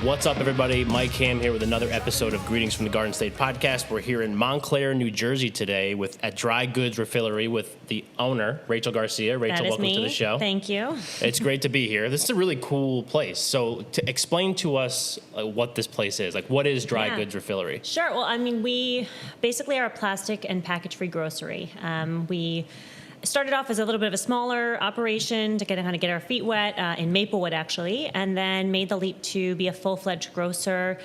What's up, everybody? Mike Ham here with another episode of Greetings from the Garden State podcast. We're here in Montclair, New Jersey today at Dry Goods Refillery with the owner, Rachel Garcia. Rachel, welcome to the show. Thank you. It's great to be here. This is a really cool place. So to explain to us what this place is, like what is Dry Goods Refillery? Sure. Well, I mean, we basically are a plastic and package-free grocery. We started off as a little bit of a smaller operation to kind of get our feet wet in Maplewood, actually, and then made the leap to be a full-fledged grocer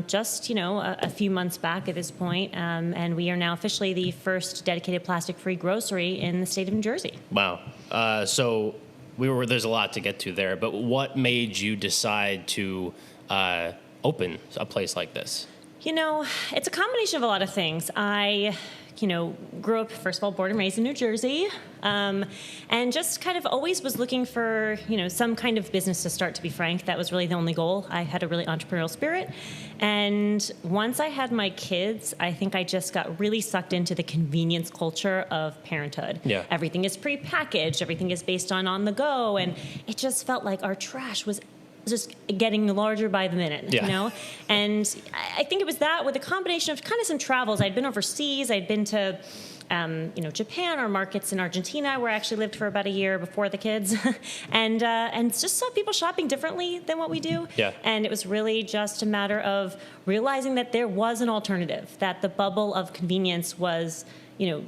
just, a few months back at this point. And we are now officially the first dedicated plastic-free grocery in the state of New Jersey. Wow. So there's a lot to get to there, but what made you decide to open a place like this? It's a combination of a lot of things. I grew up, first of all, born and raised in New Jersey, and just kind of always was looking for, some kind of business to start, to be frank. That was really the only goal. I had a really entrepreneurial spirit. And once I had my kids, I think I just got really sucked into the convenience culture of parenthood. Yeah. Everything is prepackaged. Everything is based on the go. And it just felt like our trash was just getting larger by the minute, And I think it was that with a combination of kind of some travels. I'd been overseas. I'd been to, Japan or markets in Argentina where I actually lived for about a year before the kids. and just saw people shopping differently than what we do. Yeah. And it was really just a matter of realizing that there was an alternative, that the bubble of convenience was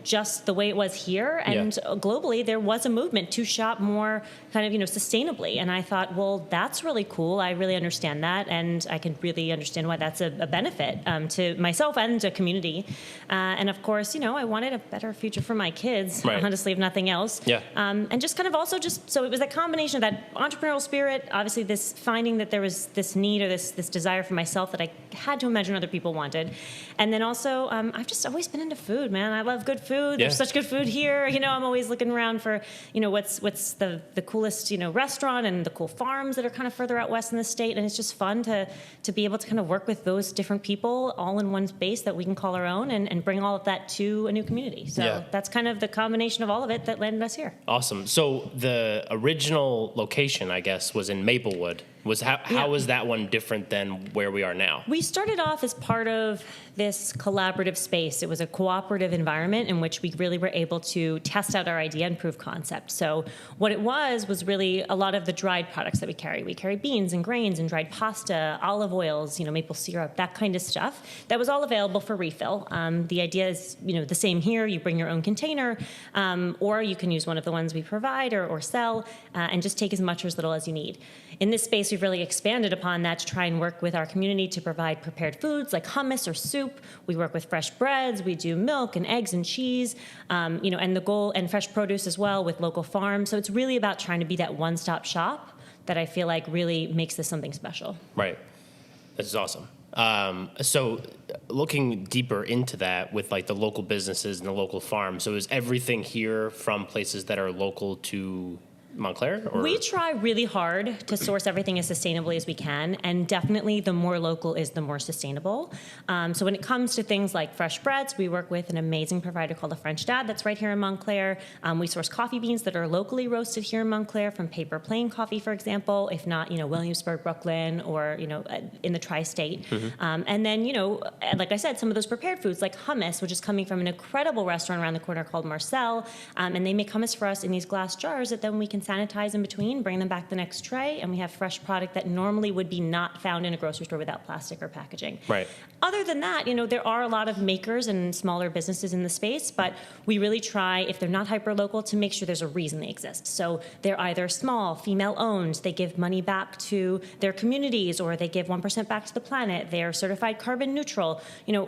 just the way it was here. And globally, there was a movement to shop more kind of, sustainably. And I thought, well, that's really cool. I really understand that. And I can really understand why that's a benefit to myself and to community. And of course, I wanted a better future for my kids, honestly, if nothing else. Yeah. And just kind of also so it was a combination of that entrepreneurial spirit, obviously this finding that there was this need or this desire for myself that I had to imagine other people wanted. And then also, I've just always been into food, man. I love good food. There's such good food here. I'm always looking around for, what's the coolest, restaurant and the cool farms that are kind of further out west in the state. And it's just fun to be able to kind of work with those different people all in one space that we can call our own and bring all of that to a new community. So that's kind of the combination of all of it that landed us here. Awesome. So the original location, I guess, was in Maplewood. How was that one different than where we are now? We started off as part of this collaborative space. It was a cooperative environment in which we really were able to test out our idea and prove concept. So what it was really a lot of the dried products that we carry. We carry beans and grains and dried pasta, olive oils, maple syrup, that kind of stuff. That was all available for refill. The idea is, the same here. You bring your own container, or you can use one of the ones we provide or sell, and just take as much or as little as you need. In this space, we've really expanded upon that to try and work with our community to provide prepared foods like hummus or soup. We work with fresh breads. We do milk and eggs and cheese, and the goal, and fresh produce as well with local farms. So it's really about trying to be that one-stop shop that I feel like really makes this something special. Right. This is awesome. So looking deeper into that with like the local businesses and the local farms, so is everything here from places that are local to Montclair? Or? We try really hard to source everything as sustainably as we can, and definitely the more local is the more sustainable. So when it comes to things like fresh breads, we work with an amazing provider called The French Dad that's right here in Montclair. We source coffee beans that are locally roasted here in Montclair from Paper Plain Coffee, for example, if not, Williamsburg, Brooklyn, or, in the tri-state. Mm-hmm. And then, like I said, some of those prepared foods like hummus, which is coming from an incredible restaurant around the corner called Marcel, and they make hummus for us in these glass jars that then we can sanitize in between, bring them back the next tray, and we have fresh product that normally would be not found in a grocery store without plastic or packaging. Right. Other than that, there are a lot of makers and smaller businesses in the space, but we really try, if they're not hyper-local, to make sure there's a reason they exist. So they're either small, female-owned, they give money back to their communities, or they give 1% back to the planet, they're certified carbon neutral.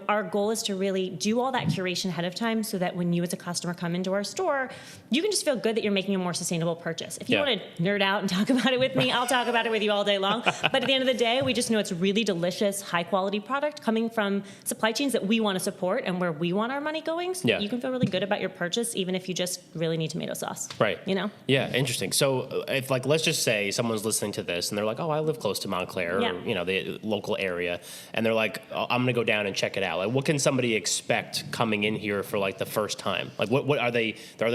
Our goal is to really do all that curation ahead of time so that when you as a customer come into our store, you can just feel good that you're making a more sustainable purchase. delicious. If you want to nerd out and talk about it with me, I'll talk about it with you all day long. But at the end of the day, we just know it's a really delicious, high quality product coming from supply chains that we want to support and where we want our money going. So that you can feel really good about your purchase, even if you just really need tomato sauce. Right. You know? Yeah, interesting. So if like, let's just say someone's listening to this and they're like, oh, I live close to Montclair or, you know, the local area. And they're like, oh, I'm going to go down and check it out. Like, what can somebody expect coming in here for like the first time? Like, what are there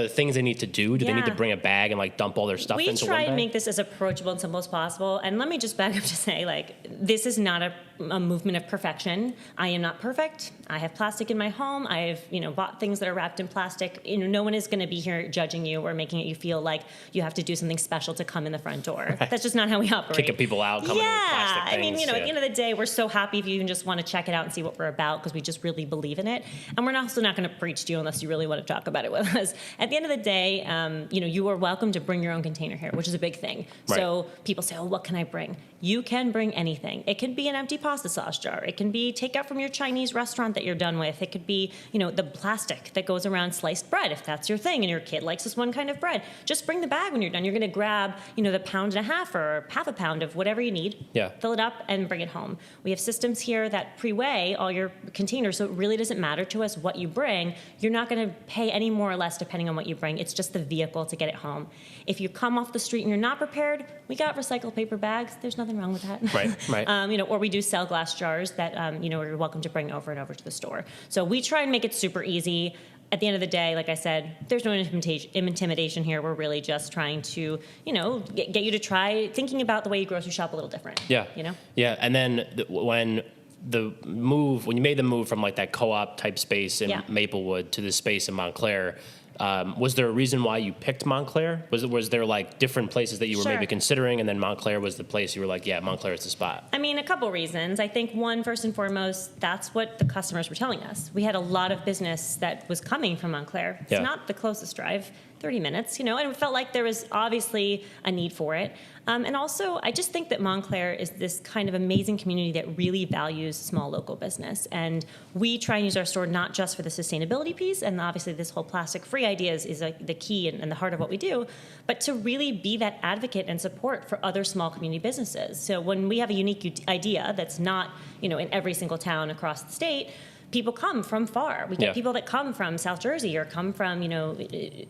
things they need to do? Do they need to bring a bag and like dump all their stuff into one bag? We try and make this as approachable and simple as possible. And let me just back up to say, like, this is not a movement of perfection. I am not perfect. I have plastic in my home. I've, bought things that are wrapped in plastic. No one is going to be here judging you or making you feel like you have to do something special to come in the front door. Right. That's just not how we operate. Kicking people out, coming with plastic things. I mean, at the end of the day, we're so happy if you even just want to check it out and see what we're about because we just really believe in it. And we're also not going to preach to you unless you really want to talk about it with us. At the end of the day, you are welcome to bring your own container here, which is a big thing. Right. So people say, oh, what can I bring? You can bring anything. It can be an empty pasta sauce jar. It can be takeout from your Chinese restaurant that you're done with. It could be, the plastic that goes around sliced bread, if that's your thing and your kid likes this one kind of bread. Just bring the bag when you're done. You're going to grab, the pound and a half or half a pound of whatever you need, fill it up, and bring it home. We have systems here that pre-weigh all your containers, so it really doesn't matter to us what you bring. You're not going to pay any more or less depending on what you bring. It's just the vehicle to get it home. If you come off the street and you're not prepared, we got recycled paper bags. There's nothing wrong with that. Right. Or we do sell glass jars that, you're welcome to bring over and over to the store. So we try and make it super easy. At the end of the day, like I said, there's no intimidation here. We're really just trying to, get you to try thinking about the way you grocery shop a little different. Yeah. Yeah. And then when you made the move from like that co-op type space in Maplewood to this space in Montclair, was there a reason why you picked Montclair? Was there like different places that you were maybe considering, and then Montclair was the place you were like, yeah, Montclair is the spot? I mean, a couple reasons. I think one, first and foremost, that's what the customers were telling us. We had a lot of business that was coming from Montclair. It's not the closest drive, 30 minutes, and it felt like there was obviously a need for it. And also, I just think that Montclair is this kind of amazing community that really values small local business. And we try and use our store not just for the sustainability piece, and obviously this whole plastic-free idea is the key and the heart of what we do, but to really be that advocate and support for other small community businesses. So when we have a unique idea that's not, in every single town across the state, people come from far. We get people that come from South Jersey or come from,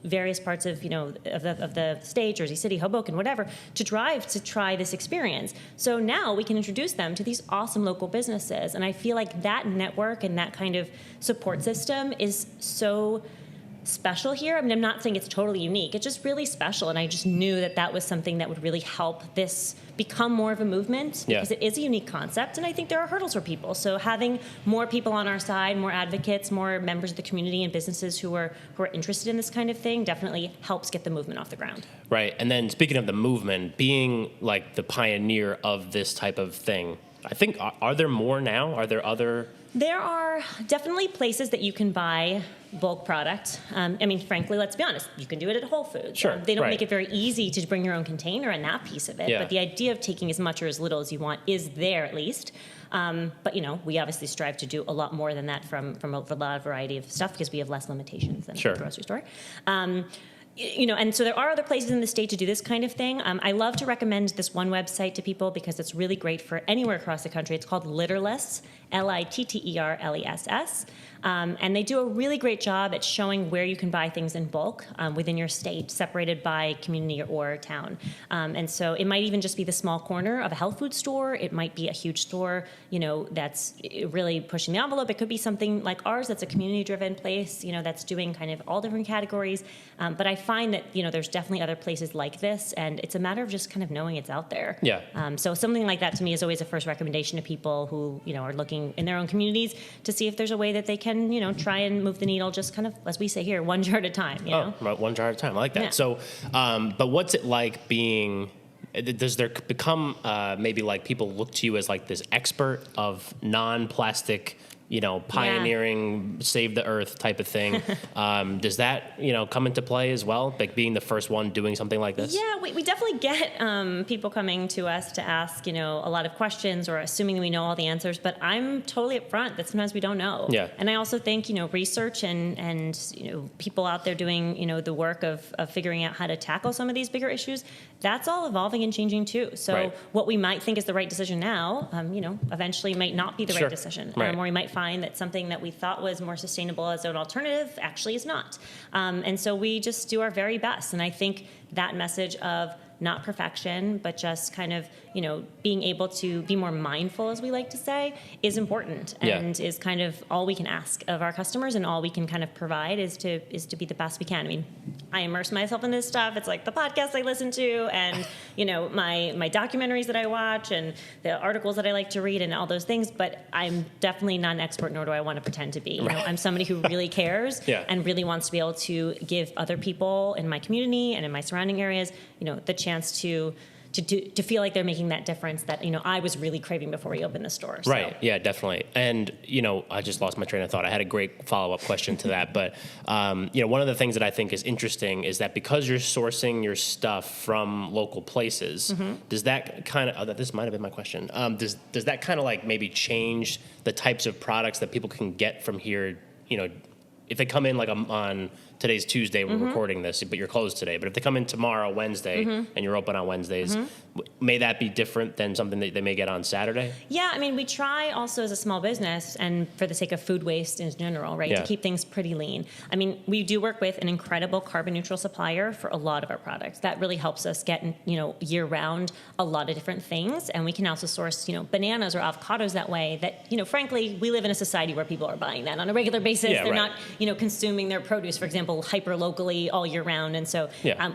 various parts of, of the state, Jersey City, Hoboken, whatever, to drive to try this experience. So now we can introduce them to these awesome local businesses. And I feel like that network and that kind of support system is so special here. I mean, I'm not saying it's totally unique. It's just really special. And I just knew that was something that would really help this become more of a movement because it is a unique concept. And I think there are hurdles for people. So having more people on our side, more advocates, more members of the community and businesses who are interested in this kind of thing definitely helps get the movement off the ground. Right. And then speaking of the movement, being like the pioneer of this type of thing, I think, are there more now? Are there other? There are definitely places that you can buy bulk product. I mean, frankly, let's be honest. You can do it at Whole Foods. Sure. They don't make it very easy to bring your own container and that piece of it. But the idea of taking as much or as little as you want is there at least. But, we obviously strive to do a lot more than that from a lot of variety of stuff because we have less limitations than a grocery store. And so there are other places in the state to do this kind of thing. I love to recommend this one website to people because it's really great for anywhere across the country. It's called Litterless, Litterless. And they do a really great job at showing where you can buy things in bulk within your state, separated by community or town. And so it might even just be the small corner of a health food store. It might be a huge store, that's really pushing the envelope. It could be something like ours that's a community-driven place, that's doing kind of all different categories. But I find that, there's definitely other places like this, and it's a matter of just kind of knowing it's out there. So something like that to me is always a first recommendation to people who, are looking in their own communities to see if there's a way that they can, try and move the needle just kind of, as we say here, one jar at a time, Right, one jar at a time. I like that. So, but what's it like being, does there become maybe like people look to you as like this expert of non-plastic, pioneering, save the earth type of thing. Does that, come into play as well? Like being the first one doing something like this? Yeah, we definitely get people coming to us to ask, a lot of questions or assuming we know all the answers, but I'm totally upfront that sometimes we don't know. Yeah. And I also think, research and people out there doing, the work of figuring out how to tackle some of these bigger issues, that's all evolving and changing too. So what we might think is the right decision now, eventually might not be the right decision. Or we might find that something that we thought was more sustainable as an alternative actually is not. And so we just do our very best. And I think that message of not perfection, but just kind of, being able to be more mindful, as we like to say, is important and is kind of all we can ask of our customers, and all we can kind of provide is to be the best we can. I mean, I immerse myself in this stuff. It's like the podcasts I listen to and, my documentaries that I watch and the articles that I like to read and all those things, but I'm definitely not an expert, nor do I want to pretend to be. I'm somebody who really cares and really wants to be able to give other people in my community and in my surrounding areas, the chance to feel like they're making that difference that, I was really craving before we opened the store. So. Right. Yeah, definitely. And, I just lost my train of thought. I had a great follow-up question to that. But, one of the things that I think is interesting is that because you're sourcing your stuff from local places, does that kind of, this might have been my question, does that kind of like maybe change the types of products that people can get from here, if they come in like on today's Tuesday, we're recording this, but you're closed today. But if they come in tomorrow, Wednesday, and you're open on Wednesdays, may that be different than something that they may get on Saturday? Yeah, I mean, we try also as a small business, and for the sake of food waste in general, right, to keep things pretty lean. I mean, we do work with an incredible carbon neutral supplier for a lot of our products. That really helps us get, year round a lot of different things. And we can also source, bananas or avocados that way that, frankly, we live in a society where people are buying that on a regular basis. They're not, consuming their produce, for example, hyper locally all year round, and so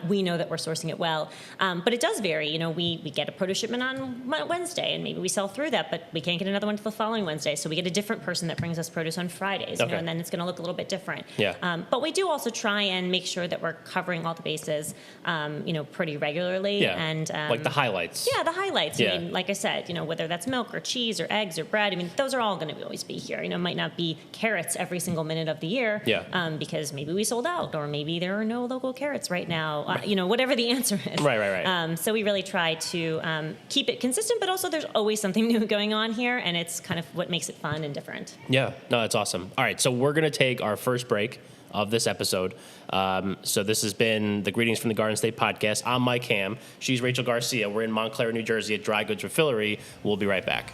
we know that we're sourcing it well. But it does vary. We get a produce shipment on Wednesday, and maybe we sell through that, but we can't get another one until the following Wednesday. So we get a different person that brings us produce on Fridays, and then it's going to look a little bit different. But we do also try and make sure that we're covering all the bases, pretty regularly. And like the highlights. Yeah, the highlights. I mean, like I said, whether that's milk or cheese or eggs or bread. I mean, those are all going to always be here. Might not be carrots every single minute of the year. Because maybe we sold out, or maybe there are no local carrots right now. Whatever the answer is. Right. So we really try to keep it consistent, but also there's always something new going on here, and it's kind of what makes it fun and different. Yeah, no, that's awesome. All right, so we're going to take our first break of this episode. So this has been the Greetings from the Garden State podcast. I'm Mike Ham. She's Rachel Garcia. We're in Montclair, New Jersey at Dry Goods Refillery. We'll be right back.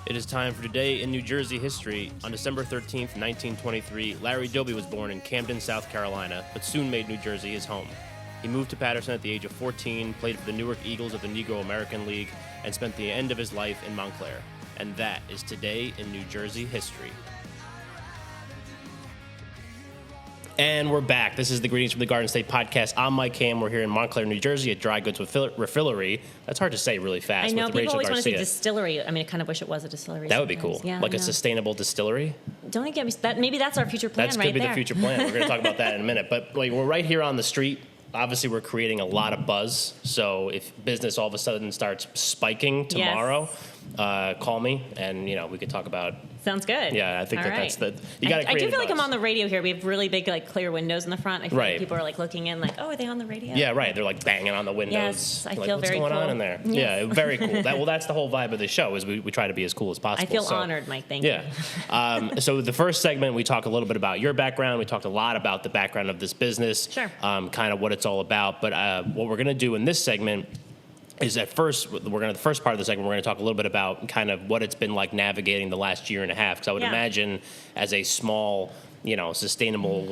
It is time for Today in New Jersey History. On December 13th, 1923, Larry Doby was born in Camden, South Carolina, but soon made New Jersey his home. He moved to Paterson at the age of 14, played for the Newark Eagles of the Negro American League, and spent the end of his life in Montclair. And that is Today in New Jersey History. And we're back. This is the Greetings from the Garden State podcast. I'm Mike Ham. We're here in Montclair, New Jersey at Dry Goods Refillery. That's hard to say really fast. I know, with people Rachel always want to Garcia. say distillery. I mean, I kind of wish it was a distillery. That would be cool. Yeah, like a sustainable distillery. Don't get me that. Maybe that's our future plan That right could be there. the future plan. We're going to talk about that in a minute. But like, we're right here on the street. Obviously, we're creating a lot of buzz. So if business all of a sudden starts spiking tomorrow, call me, and we could talk about. Sounds good. Yeah, I think that's the. You got to. I do feel like I'm on the radio here. We have really big, clear windows in the front. I feel like people are looking in, oh, are they on the radio? Yeah, right. They're banging on the windows. Yes, I feel what's very going cool. on in there? Yes. Yeah, very cool. That's the whole vibe of the show. Is we try to be as cool as possible. I feel honored, Mike. Thank you. So the first segment, we talk a little bit about your background. We talked a lot about the background of this business. Sure. Kind of what it's all about. But what we're going to do in this segment is the first part of the segment, we're going to talk a little bit about kind of what it's been like navigating the last year and a half. Because I would imagine as a small, sustainable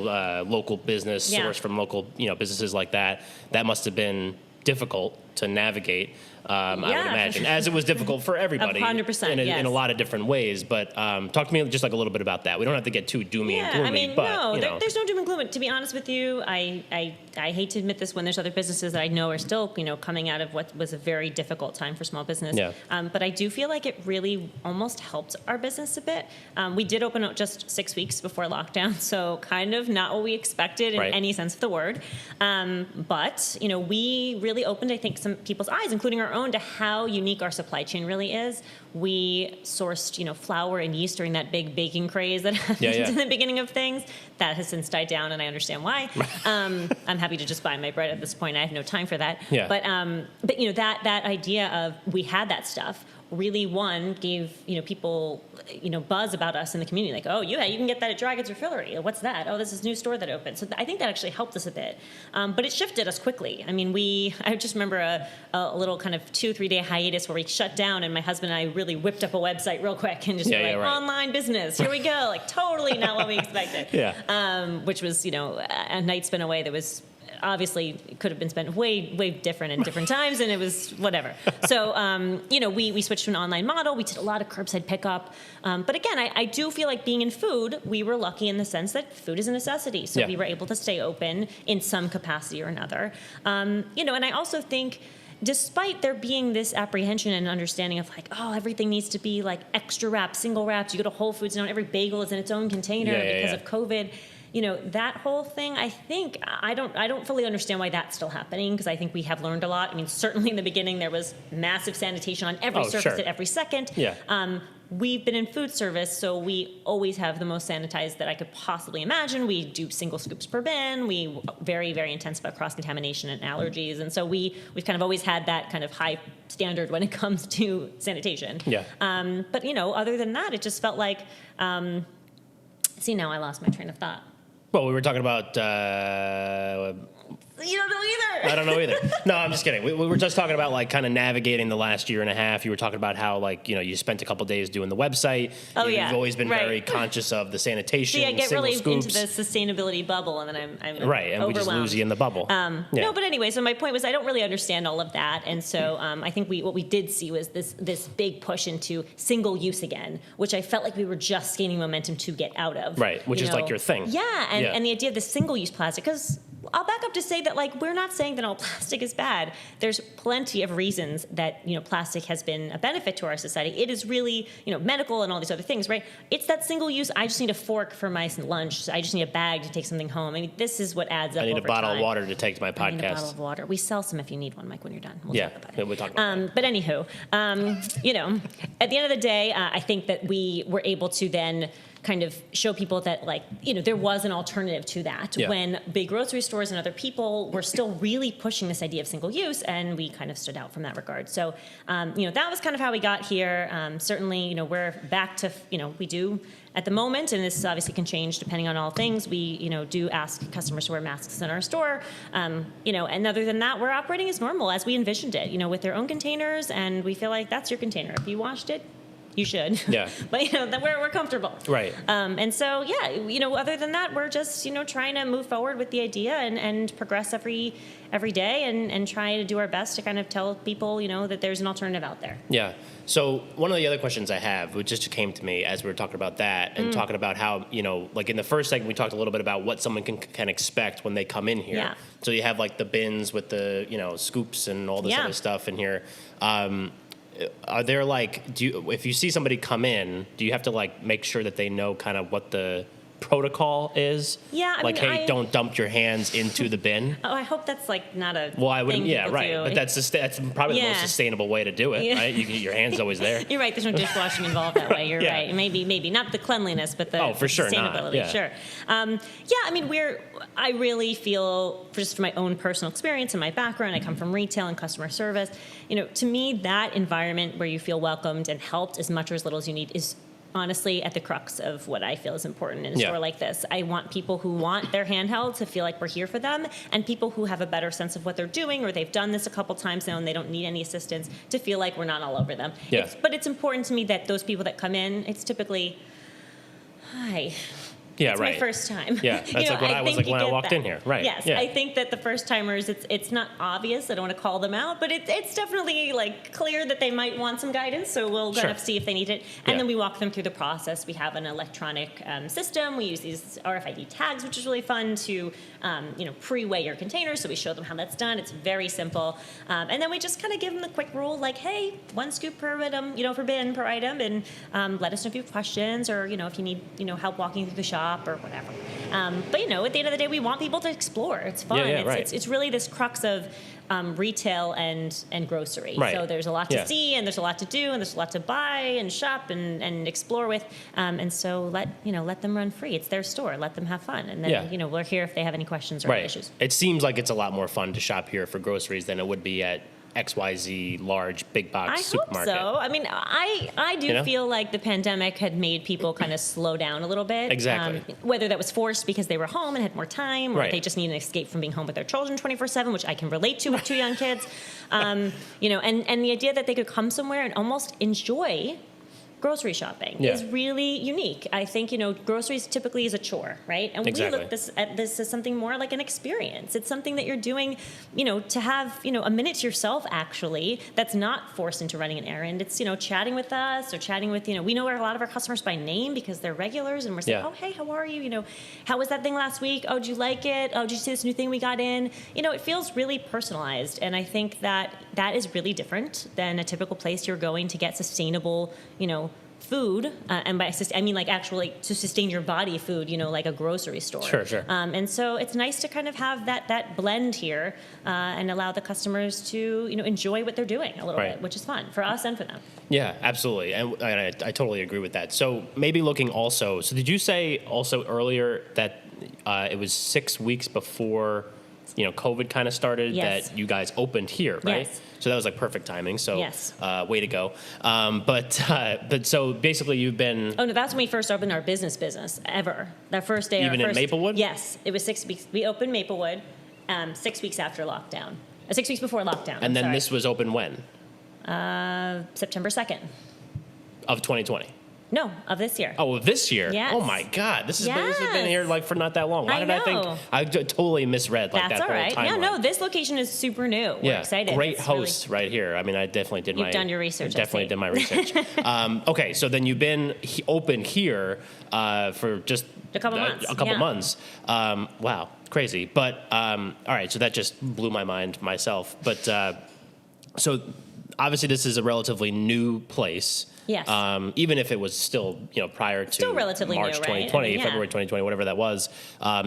local business sourced from local, businesses like that, that must have been difficult to navigate. I would imagine, as it was difficult for everybody 100%, in a lot of different ways. But talk to me just a little bit about that. We don't have to get too doomy and gloomy. I mean, but, there's no doom and gloom. To be honest with you, I hate to admit this when there's other businesses that I know are still, coming out of what was a very difficult time for small business. Yeah. But I do feel like it really almost helped our business a bit. We did open up just 6 weeks before lockdown, so kind of not what we expected in any sense of the word. But, we really opened, I think, some people's eyes, including our own to how unique our supply chain really is. We sourced, flour and yeast during that big baking craze that happened in the beginning of things. That has since died down, and I understand why. I'm happy to just buy my bread at this point. I have no time for that. Yeah. But that idea of we had that stuff really gave people buzz about us in the community, like, oh yeah, you can get that at Dry Goods Refillery. What's that? Oh, this is a new store that opened. So I think that actually helped us a bit, but it shifted us quickly. I mean, I just remember a little kind of 2-3 day hiatus where we shut down, and my husband and I really whipped up a website real quick and just online business, here we go, like totally not what we expected. Which was a night spent away that was obviously it could have been spent way different in different times, and it was whatever. So, we switched to an online model. We did a lot of curbside pickup. But again, I do feel like being in food, we were lucky in the sense that food is a necessity. So we were able to stay open in some capacity or another. And I also think despite there being this apprehension and understanding of like, oh, everything needs to be like extra wrapped, single wrapped. You go to Whole Foods now, every bagel is in its own container because of COVID. That whole thing, I think, I don't fully understand why that's still happening, because I think we have learned a lot. I mean, certainly in the beginning, there was massive sanitation on every surface at every second. We've been in food service, so we always have the most sanitized that I could possibly imagine. We do single scoops per bin. We very, very intense about cross-contamination and allergies. And so we've kind of always had that kind of high standard when it comes to sanitation. But, other than that, it just felt like, see, now I lost my train of thought. Well, we were talking about... You don't know either. I don't know either. No, I'm just kidding. We were just talking about like kind of navigating the last year and a half. You were talking about how you spent a couple days doing the website. You've always been very conscious of the sanitation. See, I get single really scoops. into the sustainability bubble, and then I'm right, and we just lose you in the bubble. No, but anyway, so my point was I don't really understand all of that, and so I think what we did see was this big push into single use again, which I felt like we were just gaining momentum to get out of. Right, which is like your thing. Yeah, and the idea of the single use plastic, because I'll back up to say that we're not saying that all plastic is bad. There's plenty of reasons that plastic has been a benefit to our society. It is really medical and all these other things, right? It's that single use. I just need a fork for my lunch. I just need a bag to take something home. I mean, this is what adds up. I need over a bottle time. of water to take to my podcast. I need a bottle of water. We sell some if you need one, Mike. When you're done, we'll talk about it. We'll talk about that. But anywho, at the end of the day, I think that we were able to then kind of show people that there was an alternative to that when big grocery stores and other people were still really pushing this idea of single use, and we kind of stood out from that regard. So, that was kind of how we got here. Certainly, we're back to, we do at the moment, and this obviously can change depending on all things. We, do ask customers to wear masks in our store. And other than that, we're operating as normal as we envisioned it, with their own containers, and we feel like that's your container. If you washed it, you should. Yeah. But that we're comfortable. Right. And so other than that, we're just trying to move forward with the idea and progress every day and try to do our best to kind of tell people that there's an alternative out there. Yeah. So one of the other questions I have, which just came to me as we were talking about that and talking about how like in the first segment we talked a little bit about what someone can expect when they come in here. Yeah. So you have like the bins with the scoops and all this other stuff in here. Are there if you see somebody come in, do you have to make sure that they know kind of what the protocol is? Yeah, I mean, don't dump your hands into the bin. Oh, I hope that's not a. Well, I wouldn't. thing Yeah, right. do. But that's probably the most sustainable way to do it, right? Your hands always there. You're right. There's no dishwashing involved that way. You're right. Maybe not the cleanliness, but the for sure sustainability. Not. Sure. I mean, I really feel, just from my own personal experience and my background, I come from retail and customer service. To me, that environment where you feel welcomed and helped as much or as little as you need is honestly at the crux of what I feel is important in a store like this. I want people who want their handheld to feel like we're here for them, and people who have a better sense of what they're doing, or they've done this a couple times now and they don't need any assistance, to feel like we're not all over them. Yeah. But it's important to me that those people that come in, it's typically, hi. Yeah, it's right. my first time. Yeah, that's like what I was like when I walked in here. Right. Yes, yeah. I think that the first timers, it's not obvious. I don't want to call them out, but it's definitely clear that they might want some guidance. So we'll kind of see if they need it, and then we walk them through the process. We have an electronic system. We use these RFID tags, which is really fun to pre-weigh your containers. So we show them how that's done. It's very simple, and then we just kind of give them the quick rule, like, hey, 1 scoop per item, per bin per item, and let us know if you have questions or if you need help walking through the shop. shop or whatever. But at the end of the day, we want people to explore. It's fun. It's really this crux of retail and grocery. Right. So there's a lot to see, and there's a lot to do, and there's a lot to buy and shop and explore with. And so let them run free. It's their store. Let them have fun. And then we're here if they have any questions or any issues. It seems like it's a lot more fun to shop here for groceries than it would be at XYZ large big box supermarket. I hope so. I mean, I do feel like the pandemic had made people kind of slow down a little bit. Exactly. Whether that was forced because they were home and had more time, or they just need an escape from being home with their children 24/7, which I can relate to with 2 young kids. And the idea that they could come somewhere and almost enjoy grocery shopping is really unique. I think, groceries typically is a chore, right? And we look at this as something more like an experience. It's something that you're doing, to have, a minute to yourself, actually, that's not forced into running an errand. It's, chatting with us or chatting with, we know a lot of our customers by name because they're regulars, and we're saying, oh, hey, how are you? How was that thing last week? Oh, did you like it? Oh, did you see this new thing we got in? It feels really personalized. And I think that is really different than a typical place you're going to get sustainable, food, and by I mean like actually to sustain your body food, like a grocery store. Sure. And so it's nice to kind of have that blend here and allow the customers to enjoy what they're doing a little bit, which is fun for us and for them. Yeah, absolutely, and I totally agree with that. So maybe looking also. So did you say also earlier that it was 6 weeks before COVID kind of started that you guys opened here, right? Yes. So that was like perfect timing. So way to go. But so basically you've been. Oh no, that's when we first opened our business ever. That first day. Even in Maplewood? Yes, it was 6 weeks. We opened Maplewood 6 weeks after lockdown. 6 weeks before lockdown. And then this was open when? September 2nd. Of 2020. No, of this year. Oh, of this year? Yes. Oh my God, this has been here like for not that long. Why did I think I totally misread like That's that all whole right. timeline? No, this location is super new. We're excited. Great host right here. I mean, I definitely did You've done your research. Definitely did my research. Okay, so then you've been open here for just a couple months. A couple months. Wow, crazy. But all right, so that just blew my mind myself. But so obviously this is a relatively new place. Yes. Even if it was still, prior to still relatively March new, 2020, right? February 2020, whatever that was,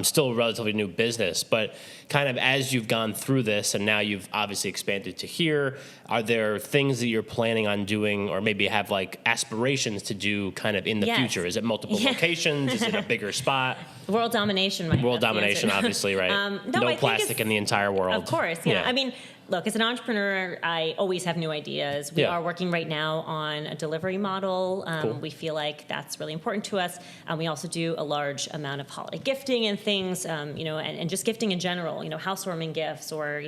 still a relatively new business. But kind of as you've gone through this and now you've obviously expanded to here, are there things that you're planning on doing or maybe have like aspirations to do kind of in the future? Is it multiple locations? Is it a bigger spot? World domination, right? World domination, obviously, right? No plastic in the entire world. Of course, yeah. I mean, look, as an entrepreneur, I always have new ideas. We are working right now on a delivery model. Cool. We feel like that's really important to us. We also do a large amount of holiday gifting and things, and just gifting in general, housewarming gifts or,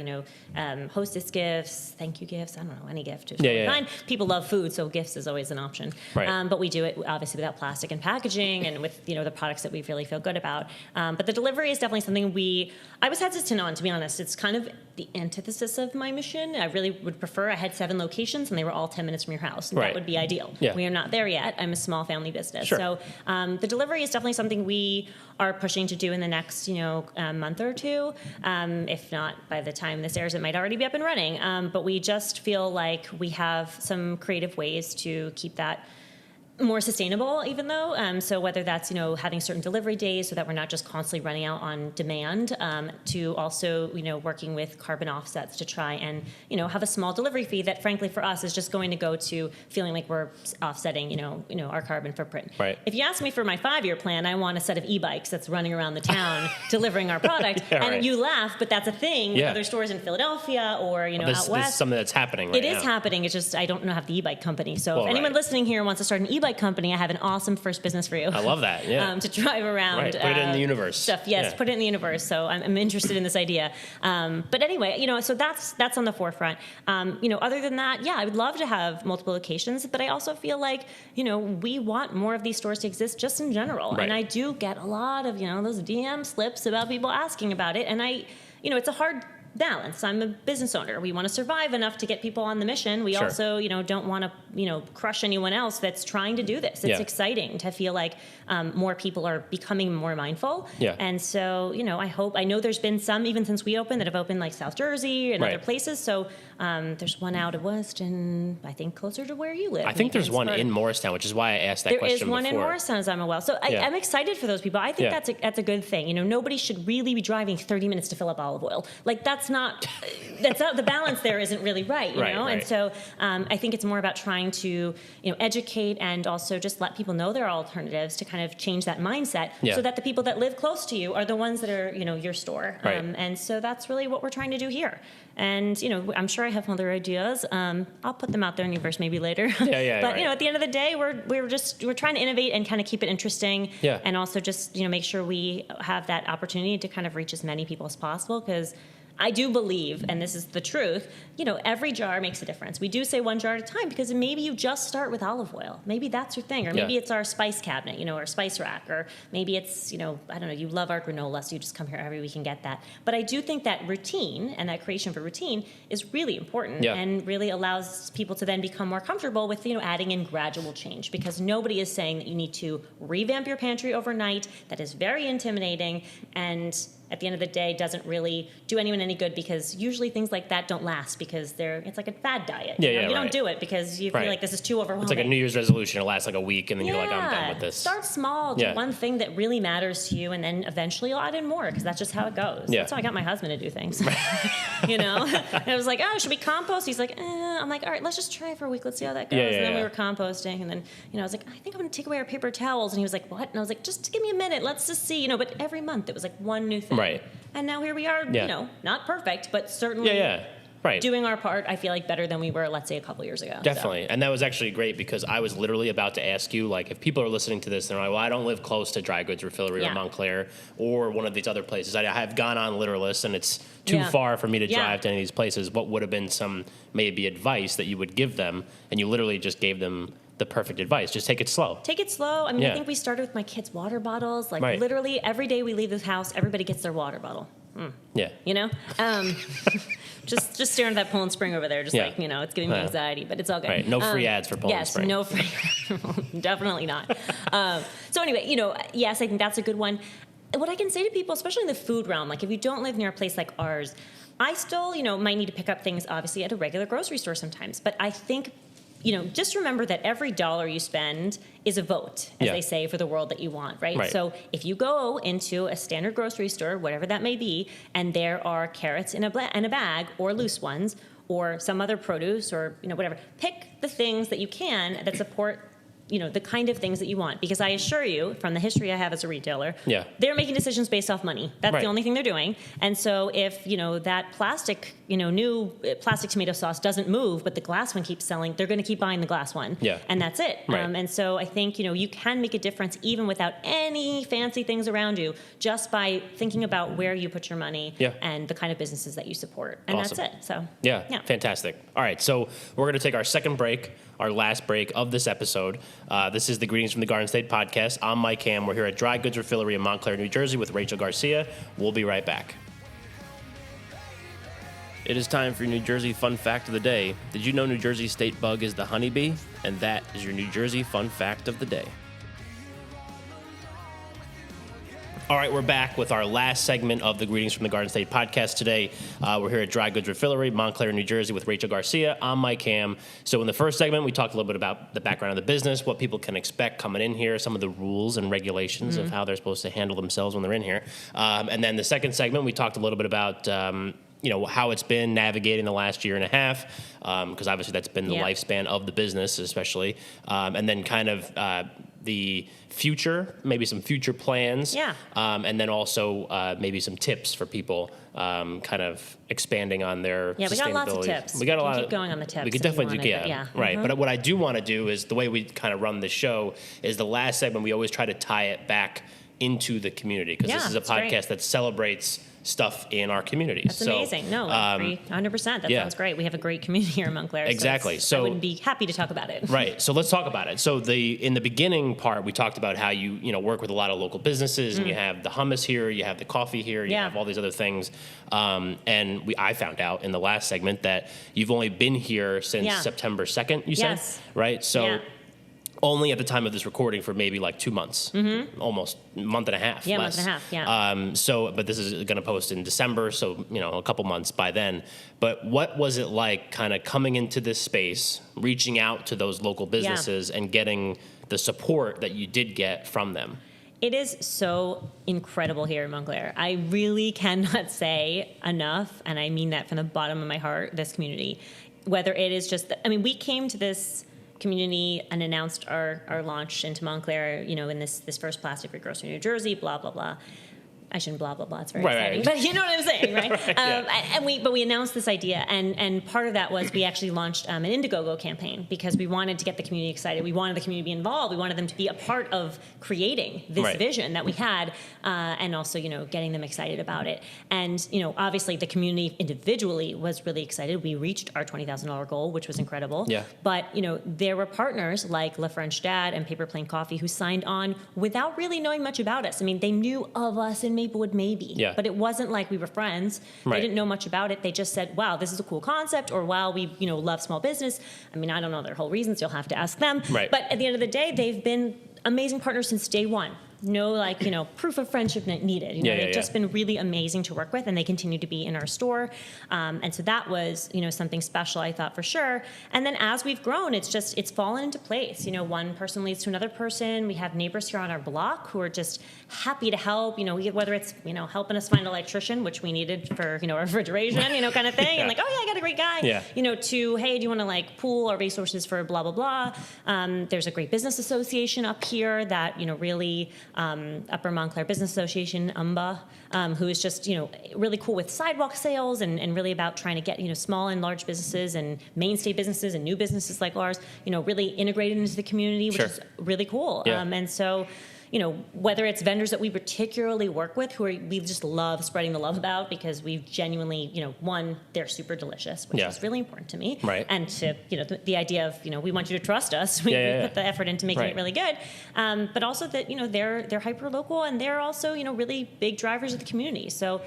hostess gifts, thank you gifts, I don't know, any gift. Fine. People love food, so gifts is always an option. Right. But we do it, obviously, without plastic and packaging and with, the products that we really feel good about. But the delivery is definitely something I was hesitant on, to be honest. It's kind of the antithesis of my mission. I really would prefer I had 7 locations and they were all 10 minutes from your house. That would be ideal. Yeah. We are not there yet. I'm a small family business. Sure. So the delivery is definitely something we are pushing to do in the next, month or two. If not, by the time this airs, it might already be up and running. But we just feel like we have some creative ways to keep that more sustainable, even though. So whether that's, having certain delivery days so that we're not just constantly running out on demand, to also, working with carbon offsets to try and, have a small delivery fee that frankly for us is just going to go to feeling like we're offsetting, our carbon footprint. Right. If you ask me for my 5-year plan, I want a set of e-bikes that's running around the town delivering our product. You laugh, but that's a thing with other stores in Philadelphia or, out west. This is something that's happening right now. It is happening. It's just I don't have the e-bike company. So if anyone right. listening here wants to start an e-bike company, I have an awesome first business for you. I love that. Yeah. To drive around. Right. Put it in the universe. Stuff. Yes. Put it in the universe. So I'm interested in this idea. But anyway, so that's on the forefront. Other than that, I would love to have multiple locations, but I also feel like, we want more of these stores to exist just in general. Right. And I do get a lot of, those DM slips about people asking about it. And it's a hard balance. I'm a business owner. We want to survive enough to get people on the mission. We also, don't want to, crush anyone else that's trying to do this. It's exciting to feel like more people are becoming more mindful. Yeah. And so, I know there's been some, even since we opened, that have opened like South Jersey and other places. So There's one out west and I think closer to where you live. I think there's one in Morristown, which is why I asked that question before. There is one in Morristown, as I'm aware. So I'm excited for those people. I think that's a good thing. Nobody should really be driving 30 minutes to fill up olive oil. Like that's not the balance there isn't really right. You know, and so I think it's more about trying to educate and also just let people know there are alternatives to kind of change that mindset, so that the people that live close to you are the ones that are your store. And so that's really what we're trying to do here. And I'm sure I have other ideas. I'll put them out there in the universe maybe later. But at the end of the day, we're trying to innovate and kind of keep it interesting. And also just make sure we have that opportunity to kind of reach as many people as possible, because I do believe, and this is the truth, every jar makes a difference. We do say one jar at a time because maybe you just start with olive oil. Maybe that's your thing. Or maybe it's our spice cabinet, or spice rack. Or maybe it's, I don't know, you love our granola, so you just come here every week and get that. But I do think that routine and that creation of a routine is really important and really allows people to then become more comfortable with, adding in gradual change, because nobody is saying that you need to revamp your pantry overnight. That is very intimidating, and at the end of the day doesn't really do anyone any good, because usually things like that don't last because it's like a fad diet. You don't do it because you feel like this is too overwhelming. It's like a New Year's resolution. It lasts like a week and then you're like, I'm done with this. Start small. Do one thing that really matters to you, and then eventually you'll add in more, because that's just how it goes. That's how I got my husband to do things. And I was like, should we compost? He's like, I'm like, all right, let's just try it for a week. Let's see how that goes. And then we were composting, and then I was like, I think I'm going to take away our paper towels. And he was like, what? And I was like, just give me a minute. Let's just see. But every month it was like one new thing. And now here we are, not perfect, but certainly doing our part, I feel like, better than we were, let's say, a couple years ago. Definitely. And that was actually great, because I was literally about to ask you, like, if people are listening to this and they're like, well, I don't live close to Dry Goods Refillery or Montclair or one of these other places. I have gone on Literalist, and it's too far for me to drive to any of these places. What would have been some maybe advice that you would give them? And you literally just gave them the perfect advice. Just take it slow. Take it slow. I mean, I think we started with my kids' water bottles. Like, literally every day we leave this house, everybody gets their water bottle. Just staring at that Poland Spring over there, just it's giving me anxiety, but it's all good. No free ads for Poland Spring. Yes, no free. Definitely not. So anyway, yes, I think that's a good one. What I can say to people, especially in the food realm, like if you don't live near a place like ours, I still, might need to pick up things obviously at a regular grocery store sometimes, but I think just remember that every dollar you spend is a vote, as they say, for the world that you want, right? So if you go into a standard grocery store, whatever that may be, and there are carrots in a bag, or loose ones, or some other produce, or whatever, pick the things that you can that support the kind of things that you want. Because I assure you, from the history I have as a retailer, they're making decisions based off money. That's the only thing they're doing. And so if, that plastic, new plastic tomato sauce doesn't move, but the glass one keeps selling, they're going to keep buying the glass one. And that's it. And so I think, you can make a difference even without any fancy things around you, just by thinking about where you put your money and the kind of businesses that you support. And that's it. So fantastic. All right. So we're going to take our second break, our last break of this episode. This is the Greetings from the Garden State podcast. I'm Mike Ham. We're here at Dry Goods Refillery in Montclair, New Jersey with Rachel Garcia. We'll be right back. It is time for your New Jersey fun fact of the day. Did you know New Jersey's state bug is the honeybee? And that is your New Jersey fun fact of the day. All right, we're back with our last segment of the Greetings from the Garden State podcast today. We're here at Dry Goods Refillery, Montclair, New Jersey, with Rachel Garcia. I'm Mike Ham. So in the first segment, we talked a little bit about the background of the business, what people can expect coming in here, some of the rules and regulations of how they're supposed to handle themselves when they're in here. And then the second segment, we talked a little bit about how it's been navigating the last year and a half, because obviously that's been the lifespan of the business, especially. And then kind of the future, maybe some future plans. And then also maybe some tips for people, kind of expanding on their sustainability. We got lots of tips. We got a lot. Keep going on the tips. We could definitely do, right. But what I do want to do is, the way we kind of run the show is, the last segment we always try to tie it back into the community, because this is a podcast that celebrates stuff in our community. That's amazing. No, I agree 100%. That sounds great. We have a great community here in Montclair. Exactly. So I would be happy to talk about it. Right. So let's talk about it. So in the beginning part, we talked about how you work with a lot of local businesses, and you have the hummus here, you have the coffee here, you have all these other things. And I found out in the last segment that you've only been here since September 2nd, you said? Yes. Right? So only at the time of this recording for maybe like 2 months, almost a month and a half. Yeah, less. month and a half, yeah. But this is going to post in December, so, a couple months by then. But what was it like kind of coming into this space, reaching out to those local businesses and getting the support that you did get from them? It is so incredible here in Montclair. I really cannot say enough, and I mean that from the bottom of my heart, this community. Whether it is just, we came to this community and announced our launch into Montclair, in this first plastic-free grocery in New Jersey, blah, blah, blah. I shouldn't blah, blah, blah. It's very exciting. Right. But you know what I'm saying, right? But we announced this idea, and part of that was we actually launched an Indiegogo campaign because we wanted to get the community excited. We wanted the community to be involved. We wanted them to be a part of creating this vision that we had, and also, getting them excited about it. And, obviously the community individually was really excited. We reached our $20,000 goal, which was incredible. Yeah. But, there were partners like La French Dad and Paper Plane Coffee who signed on without really knowing much about us. They knew of us in Maplewood maybe, but it wasn't like we were friends. They didn't know much about it. They just said, wow, this is a cool concept, or wow, we love small business. I don't know their whole reasons. You'll have to ask them. Right. But at the end of the day, they've been amazing partners since day one. No, proof of friendship needed. They've just been really amazing to work with, and they continue to be in our store. And so that was, something special, I thought, for sure. And then as we've grown, it's fallen into place. One person leads to another person. We have neighbors here on our block who are just happy to help, whether it's, helping us find an electrician, which we needed for, refrigeration, kind of thing. And I got a great guy, to, hey, do you want to pool our resources for blah, blah, blah. There's a great business association up here that, really, Upper Montclair Business Association, UMBA, who is just, really cool with sidewalk sales and really about trying to get, small and large businesses and mainstay businesses and new businesses like ours, really integrated into the community, which is really cool. Yeah. And so, whether it's vendors that we particularly work with we just love spreading the love about because we've genuinely, one, they're super delicious, which is really important to me. Right. And to, the idea of, we want you to trust us. We put the effort into making it really good. But also that, they're hyper local and they're also, really big drivers of the community. So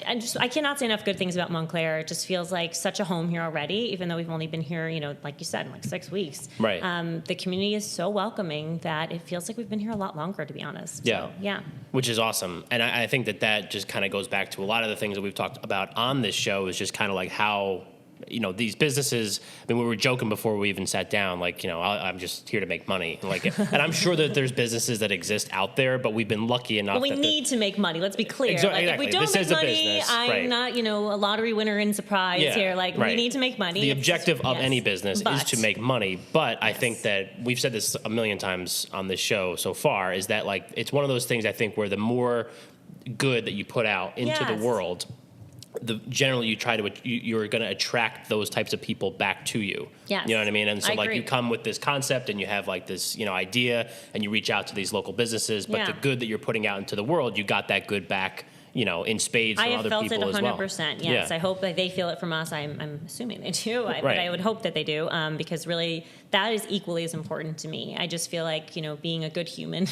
I cannot say enough good things about Montclair. It just feels like such a home here already, even though we've only been here, like you said, in 6 weeks. Right. The community is so welcoming that it feels like we've been here a lot longer, to be honest. Yeah. So, yeah. Which is awesome. And I think that just kind of goes back to a lot of the things that we've talked about on this show is just kind of like how, these businesses, we were joking before we even sat down, I'm just here to make money. And I'm sure that there's businesses that exist out there, but we've been lucky enough. Well, we need to make money. Let's be clear. Exactly. If we don't make money, I'm not, a lottery winner in surprise here. We need to make money. The objective of any business is to make money. But I think that we've said this a million times on this show so far, is that it's one of those things I think where the more good that you put out into the world, generally you're going to attract those types of people back to you. Yes. You know what I mean? And so you come with this concept and you have this, idea and you reach out to these local businesses, but the good that you're putting out into the world, you got that good back, in spades from other people as well. I have felt it 100%. Yes. Yeah. I hope that they feel it from us. I'm assuming they do, but I would hope that they do, because really that is equally as important to me. I just feel like, being a good human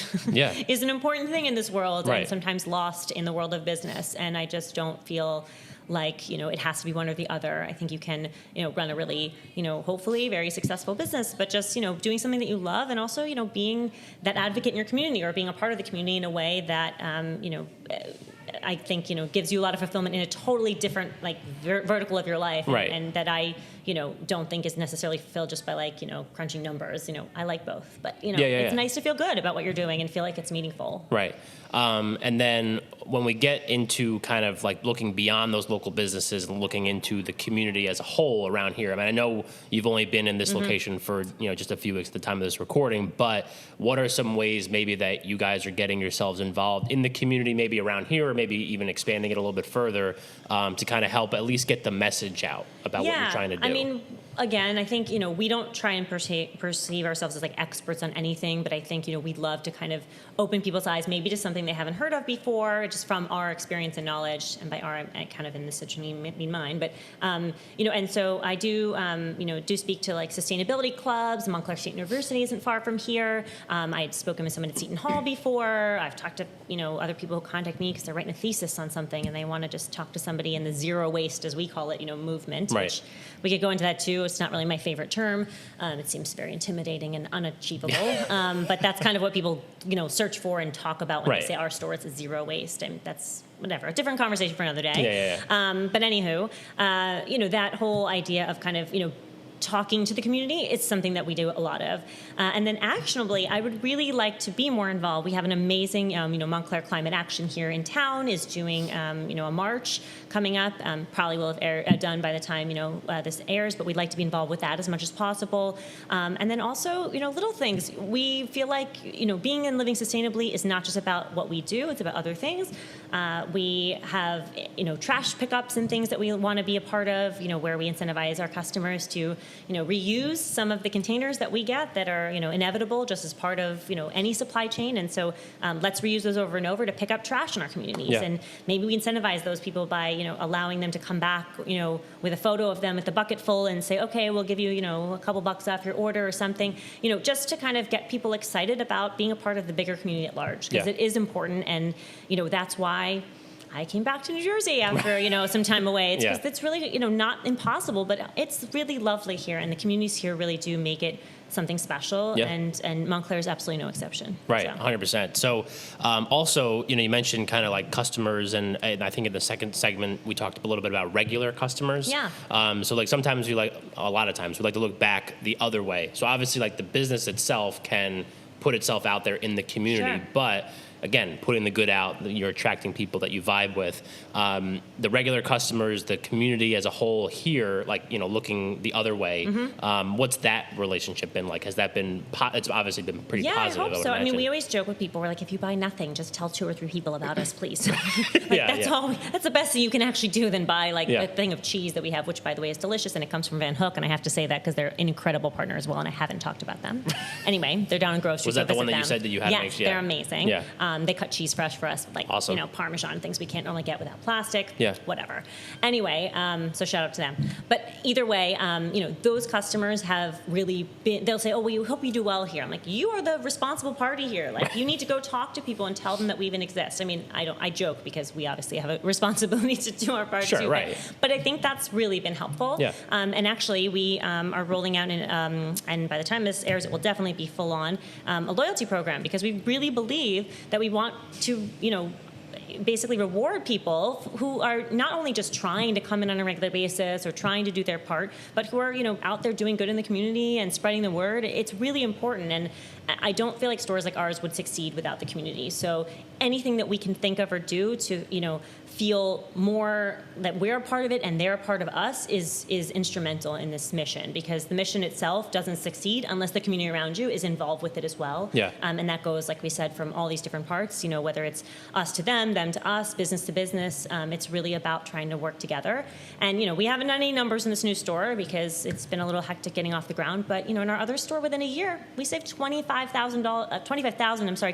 is an important thing in this world and sometimes lost in the world of business. And I just don't feel like, it has to be one or the other. I think you can, run a really, hopefully very successful business, but just, doing something that you love and also, being that advocate in your community or being a part of the community in a way that, I think, gives you a lot of fulfillment in a totally different, vertical of your life. Right. And that I, don't think is necessarily fulfilled just by crunching numbers. I like both, but it's nice to feel good about what you're doing and feel like it's meaningful. Right. And then when we get into kind of looking beyond those local businesses and looking into the community as a whole around here, I know you've only been in this location for, just a few weeks at the time of this recording, but what are some ways maybe that you guys are getting yourselves involved in the community, maybe around here, or maybe even expanding it a little bit further, to kind of help at least get the message out about what you're trying to do? Again, I think, we don't try and perceive ourselves as experts on anything, but I think, we'd love to kind of open people's eyes maybe to something they haven't heard of before, just from our experience and knowledge. And by our, I kind of in this situation mean mine, but, and so I do, do speak to sustainability clubs. Montclair State University isn't far from here. I had spoken with someone at Seton Hall before. I've talked to, other people who contact me because they're writing a thesis on something and they want to just talk to somebody in the zero waste, as we call it, movement, which we could go into that too. It's not really my favorite term. It seems very intimidating and unachievable. But that's kind of what people, search for and talk about when they say our store is zero waste. And that's whatever, a different conversation for another day. But anywho, that whole idea of kind of, talking to the community is something that we do a lot of. And then actionably, I would really like to be more involved. We have an amazing, Montclair Climate Action here in town is doing, a march coming up. Probably will have done by the time, this airs, but we'd like to be involved with that as much as possible. And then also, little things. We feel like, being and living sustainably is not just about what we do, it's about other things. We have, trash pickups and things that we want to be a part of, where we incentivize our customers to, reuse some of the containers that we get that are, inevitable just as part of, any supply chain. And so let's reuse those over and over to pick up trash in our communities. And maybe we incentivize those people by, allowing them to come back, with a photo of them with the bucket full and say, okay, we'll give you, a couple bucks off your order or something, just to kind of get people excited about being a part of the bigger community at large. Because it is important. And, that's why I came back to New Jersey after, some time away. It's because it's really, not impossible, but it's really lovely here. And the communities here really do make it something special. And Montclair is absolutely no exception. Right, 100%. So also, you mentioned kind of like customers, and I think in the second segment, we talked a little bit about regular customers. So like sometimes a lot of times we like to look back the other way. So obviously like the business itself can put itself out there in the community, but again, putting the good out, you're attracting people that you vibe with. The regular customers, the community as a whole here, looking the other way. What's that relationship been like? Has that been, it's obviously been pretty positive. I hope so. I mean, we always joke with people, we're like, if you buy nothing, just tell 2 or 3 people about us, please. That's the best thing you can actually do than buy a thing of cheese that we have, which by the way is delicious, and it comes from Van Hook, and I have to say that because they're an incredible partner as well, and I haven't talked about them. Anyway, they're down in Grove Street. Was that the one that you said that you had? Yes, they're amazing. They cut cheese fresh for us, Parmesan and things we can't normally get without plastic. Whatever. Anyway, so shout out to them. But either way, those customers have really been. They'll say, "Oh, we hope you do well here." I'm like, "You are the responsible party here. Like, you need to go talk to people and tell them that we even exist." I mean, I joke because we obviously have a responsibility to do our part too. But I think that's really been helpful. And actually, we are rolling out, and by the time this airs, it will definitely be full on a loyalty program, because we really believe that we want to, basically reward people who are not only just trying to come in on a regular basis or trying to do their part, but who are, out there doing good in the community and spreading the word. It's really important. And I don't feel like stores like ours would succeed without the community. So anything that we can think of or do to, feel more that we're a part of it and they're a part of us is instrumental in this mission, because the mission itself doesn't succeed unless the community around you is involved with it as well. And that goes, like we said, from all these different parts, whether it's us to them to us, business to business. It's really about trying to work together. And, we haven't done any numbers in this new store because it's been a little hectic getting off the ground. But, in our other store within a year, we saved 25,000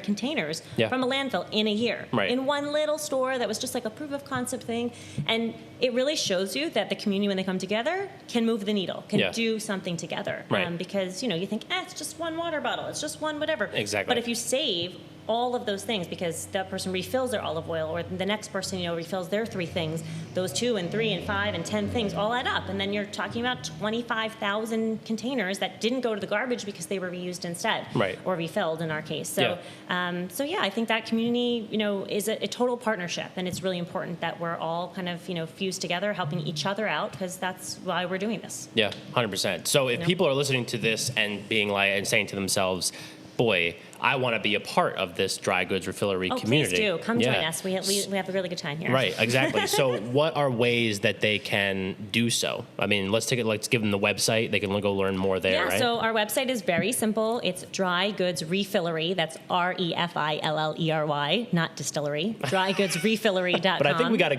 containers from a landfill in a year. In one little store that was just like a proof of concept thing. And it really shows you that the community, when they come together, can move the needle, can do something together. Because, you think, it's just one water bottle, it's just one whatever. But if you save all of those things, because that person refills their olive oil, or the next person, refills their 3 things, those 2 and 3 and 5 and 10 things all add up. And then you're talking about 25,000 containers that didn't go to the garbage because they were reused instead, or refilled in our case. So, I think that community, is a total partnership, and it's really important that we're all kind of, fused together, helping each other out, because that's why we're doing this. 100%. So if people are listening to this and being and saying to themselves, boy, I want to be a part of this Dry Goods Refillery community. Please do. Come join us. We have a really good time here. Right, exactly. So what are ways that they can do so? I mean, let's give them the website. They can go learn more there, right? So our website is very simple. It's Dry Goods Refillery. That's REFILLERY, not distillery. DryGoodsRefillery.com. But I think we got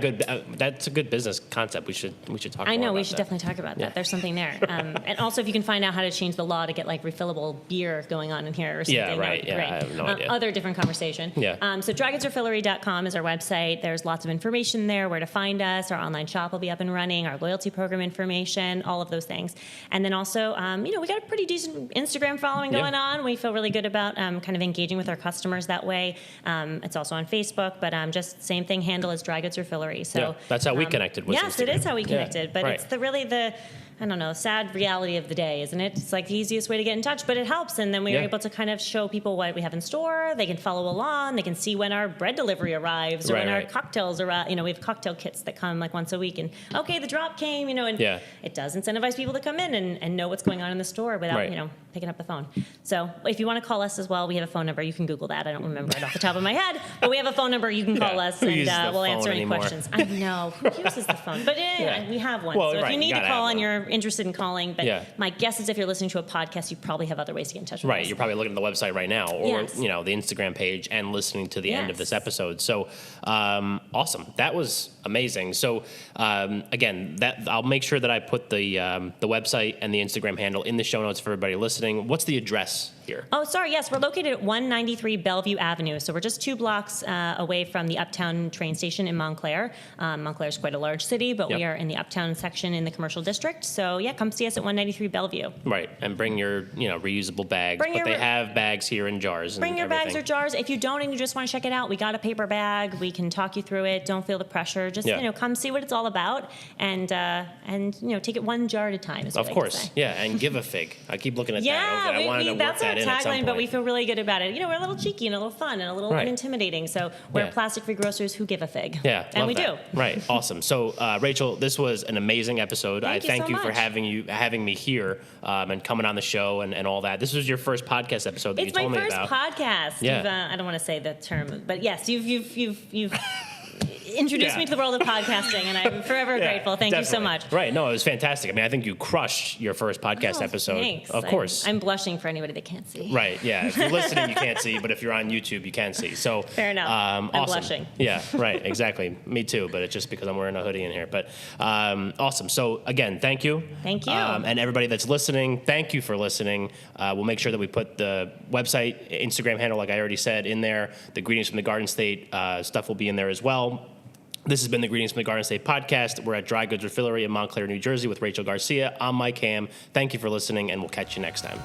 that's a good business concept. We should talk more about that. I know, we should definitely talk about that. There's something there. And also, if you can find out how to change the law to get refillable beer going on in here or something. I have no idea. Other different conversation. So drygoodsrefillery.com is our website. There's lots of information there, where to find us. Our online shop will be up and running, our loyalty program information, all of those things. And then also, we got a pretty decent Instagram following going on. We feel really good about kind of engaging with our customers that way. It's also on Facebook, but just same thing, handle as Dry Goods Refillery. So that's how we connected. Was yes, Instagram. It is how we connected. But it's I don't know, sad reality of the day, isn't it? It's like the easiest way to get in touch, but it helps. And then we are able to kind of show people what we have in store. They can follow along. They can see when our bread delivery arrives or when our cocktails arrive. You know, we have cocktail kits that come like once a week. And, okay, the drop came, you know, and it does incentivize people to come in and know what's going on in the store without, you know, picking up the phone. So if you want to call us as well, we have a phone number. You can Google that. I don't remember it off the top of my head. But we have a phone number. You can call us, and we'll answer any questions. I know. Who uses the phone? But we have one. Well, so if you need to call and one. you're interested in calling, but my guess is if you're listening to a podcast, you probably have other ways to get in touch with us. Right. You're probably looking at the website right now or, you know, the Instagram page and listening to the end of this episode. So awesome. That was amazing. So again, I'll make sure that I put the website and the Instagram handle in the show notes for everybody listening. What's the address here? Oh, sorry. Yes, we're located at 193 Bellevue Avenue. So we're just 2 blocks away from the Uptown train station in Montclair. Montclair is quite a large city, but we are in the Uptown section in the commercial district. So yeah, come see us at 193 Bellevue. Right, and bring your reusable bags. But they have bags here in jars. Bring your everything. bags or jars. If you don't and you just want to check it out, we got a paper bag. We can talk you through it. Don't feel the pressure. Just come see what it's all about, and take it one jar at a time. Is what of course, and give a fig. I keep looking at that. I wanted to work that in at some point. But we feel really good about it. You know, we're a little cheeky and a little fun and a little unintimidating. So we're plastic-free grocers who give a fig. Yeah, and we do. Right, awesome. So Rachel, this was an amazing episode. I thank you for having me here and coming on the show and all that. This was your first podcast episode that you told me about. It's my first podcast. Yeah. I don't want to say the term, but yes, you've introduced me to the world of podcasting, and I'm forever grateful. Thank you so much. Right. No, it was fantastic. I mean, I think you crushed your first podcast episode. Thanks. Of course. I'm blushing for anybody that can't see. Right. Yeah. If you're listening, you can't see, but if you're on YouTube, you can see. So fair enough. Awesome. I'm blushing. Yeah. Right. Exactly. Me too. But it's just because I'm wearing a hoodie in here. But awesome. So again, thank you. Thank you. And everybody that's listening, thank you for listening. We'll make sure that we put the website, Instagram handle, like I already said, in there. The Greetings from the Garden State stuff will be in there as well. This has been the Greetings from the Garden State podcast. We're at Dry Goods Refillery in Montclair, New Jersey with Rachel Garcia. I'm Mike Ham. Thank you for listening, and we'll catch you next time.